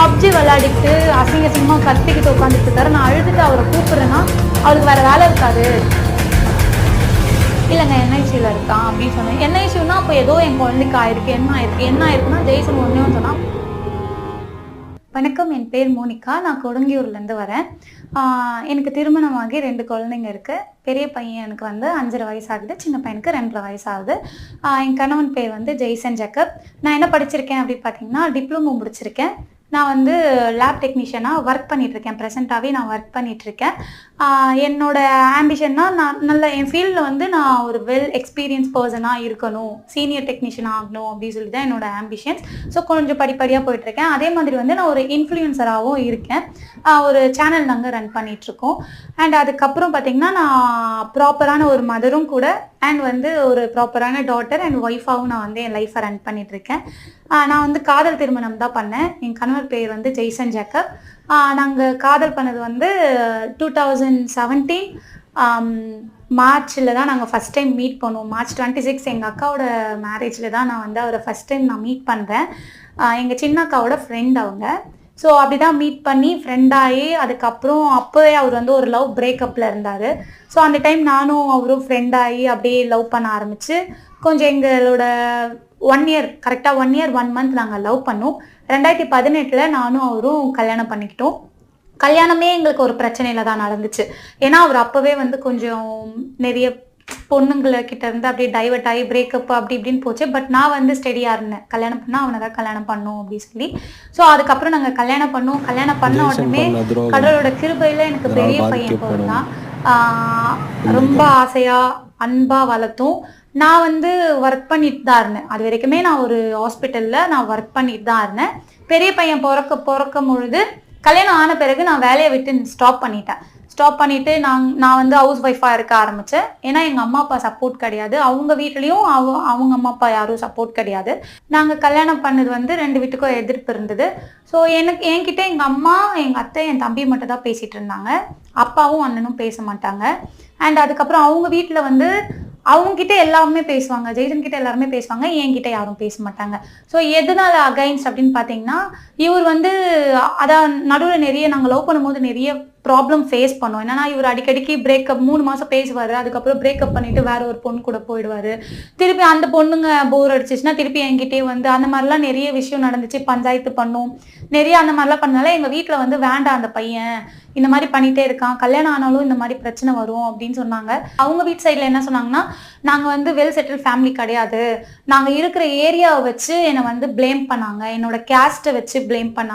PUBG விளையாடிட்டு அசிங்கமாக கத்திக்கிட்டு உட்காந்துட்டு இருக்காரு. நான் அழுதுட்டு அவரை கூப்பிட்றேன்னா அவருக்கு வேறு வேலை இருக்காது. இல்லைங்க என்ஐசியில் இருக்கான் அப்படின்னு சொன்னேன். என்ஐசியூனா அப்போ ஏதோ என் குழந்தைக்கு ஆயிருக்கு. என்ன ஆயிருக்குன்னா ஜெய்சன் ஒன்றே சொன்னால், வணக்கம், என் பேர் மோனிகா, நான் கொடுங்கியூர்லேருந்து வரேன். எனக்கு திருமணமாகி 2 குழந்தைங்க இருக்குது. பெரிய பையனுக்கு வந்து 5.5 வயசு ஆகுது, சின்ன பையனுக்கு 2.5 வயசு ஆகுது. என் கணவன் பேர் வந்து ஜெய்சன் ஜேக்கப். நான் என்ன படிச்சிருக்கேன் அப்படின்னு பார்த்தீங்கன்னா, டிப்ளமோ முடிச்சிருக்கேன். நான் வந்து லேப் டெக்னீஷியனாக ஒர்க் பண்ணிகிட்ருக்கேன். ப்ரெசென்ட்டாகவே நான் ஒர்க் பண்ணிகிட்ருக்கேன். என்னோடய ஆம்பிஷன்னா, நான் நல்ல என் ஃபீல்டில் வந்து நான் ஒரு வெல் எக்ஸ்பீரியன்ஸ் பர்சனாக இருக்கணும், சீனியர் டெக்னீஷியன் ஆகணும் அப்படின்னு சொல்லி தான் என்னோடய ஆம்பிஷன்ஸ். ஸோ கொஞ்சம் படிப்படியாக போயிட்டுருக்கேன். அதே மாதிரி வந்து நான் ஒரு இன்ஃப்ளூயன்சராகவும் இருக்கேன். ஒரு சேனல் நாங்கள் ரன் பண்ணிகிட்ருக்கோம். அண்ட் அதுக்கப்புறம் பார்த்திங்கன்னா, நான் ப்ராப்பரான ஒரு மதரும் கூட, அண்ட் வந்து ஒரு ப்ராப்பரான டாட்டர் அண்ட் ஒய்ஃபாகவும் நான் வந்து என் லைஃப்பை ரன் பண்ணிகிட்ருக்கேன். நான் வந்து காதல் திருமணம் தான் பண்ணேன். என் கணவர் பேர் வந்து ஜெய்சன் ஜேக்கப். நாங்கள் காதல் பண்ணது வந்து 2017 மார்ச்சில் தான் நாங்கள் ஃபஸ்ட் டைம் மீட் பண்ணுவோம். March 26 எங்கள் அக்காவோட மேரேஜில் தான் நான் வந்து அவரை ஃபஸ்ட் டைம் நான் மீட் பண்ணுறேன். எங்கள் சின்ன அக்காவோட ஃப்ரெண்ட் அவங்க. ஸோ அப்படி தான் மீட் பண்ணி ஃப்ரெண்டாகி, அதுக்கப்புறம் அப்போவே அவர் வந்து ஒரு லவ் பிரேக்கப்பில் இருந்தார். ஸோ அந்த டைம் நானும் அவரும் ஃப்ரெண்டாகி அப்படியே லவ் பண்ண ஆரம்பித்து கொஞ்சம் எங்களோட 1 இயர், கரெக்டாக 1 இயர் 1 மந்த் நாங்கள் லவ் பண்ணோம். 2018 நானும் அவரும் கல்யாணம் பண்ணிக்கிட்டோம். கல்யாணமே எங்களுக்கு ஒரு பிரச்சனையில் தான் நடந்துச்சு. ஏன்னா அவர் அப்போவே வந்து கொஞ்சம் நிறைய பொண்ணுங்களை கிட்ட இருந்து அப்படியே டைவர்ட் ஆகி பிரேக்கப் அப்படி இப்படின்னு போச்சு. பட் நான் வந்து ஸ்டெடியாக இருந்தேன், கல்யாணம் பண்ணால் அவனை தான் கல்யாணம் பண்ணோம் அப்படின்னு சொல்லி. ஸோ அதுக்கப்புறம் நாங்கள் கல்யாணம் பண்ணோம். கல்யாணம் பண்ண உடனே கடவுளோட கிருபையில் எனக்கு பெரிய பையன் பிறந்தான். ரொம்ப ஆசையாக அன்பாக வளர்த்தோம். நான் வந்து ஒர்க் பண்ணிட்டு தான் இருந்தேன். அது வரைக்குமே நான் ஒரு ஹாஸ்பிட்டலில் நான் ஒர்க் பண்ணிட்டு தான் இருந்தேன். பெரிய பையன் பிறக்கும் பொழுது, கல்யாணம் ஆன பிறகு நான் வேலையை விட்டு ஸ்டாப் பண்ணிவிட்டு நான் வந்து ஹவுஸ் ஒய்ஃபாக இருக்க ஆரம்பித்தேன். ஏன்னா எங்கள் அம்மா அப்பா சப்போர்ட் கிடையாது, அவங்க வீட்லேயும் அவங்க அம்மா அப்பா யாரும் சப்போர்ட் கிடையாது. நாங்கள் கல்யாணம் பண்ணது வந்து 2 வீட்டுக்கும் எதிர்ப்பு இருந்தது. ஸோ என்கிட்ட எங்கள் அம்மா, எங்கள் அத்தை, என் தம்பி மட்டும் தான் பேசிகிட்டு இருந்தாங்க. அப்பாவும் அண்ணனும் பேச மாட்டாங்க. அண்ட் அதுக்கப்புறம் அவங்க வீட்டில் வந்து அவங்ககிட்ட எல்லாருமே பேசுவாங்க, ஜெய்சன் கிட்ட எல்லாருமே பேசுவாங்க, என்கிட்ட யாரும் பேச மாட்டாங்க. ஸோ எதனால அகைன்ஸ்ட் அப்படின்னு பார்த்தீங்கன்னா, இவர் வந்து அதான் நடுவில் நிறைய நாங்கள் லவ் பண்ணும்போது நிறைய ப்ராப்ளம் ஃபேஸ் பண்ணோம். என்னன்னா, இவர் அடிக்கடிக்கு பிரேக்கப் 3 மாதம் பேசுவார், அதுக்கப்புறம் பிரேக்கப் பண்ணிவிட்டு வேற ஒரு பொண்ணு கூட போயிடுவார். திருப்பி அந்த பொண்ணுங்க போர் அடிச்சிச்சுன்னா திருப்பி என்கிட்டே வந்து அந்த மாதிரிலாம் நிறைய விஷயம் நடந்துச்சு. பஞ்சாயத்து பண்ணோம், நிறைய அந்த மாதிரிலாம் பண்ணனால எங்கள் வீட்டில் வந்து வேண்டாம், அந்த பையன் இந்த மாதிரி பண்ணிகிட்டே இருக்கான், கல்யாணம் ஆனாலும் இந்த மாதிரி பிரச்சனை வரும் அப்படின்னு சொன்னாங்க. அவங்க வீட்டு சைடில் என்ன சொன்னாங்கன்னா, நாங்கள் வந்து வெல் செட்டில் ஃபேமிலி கிடையாது, நாங்கள் இருக்கிற ஏரியாவை வச்சு என்னை வந்து ப்ளேம் பண்ணாங்க, என்னோட கேஸ்ட்டை வச்சு ப்ளேம் பண்ணாங்க.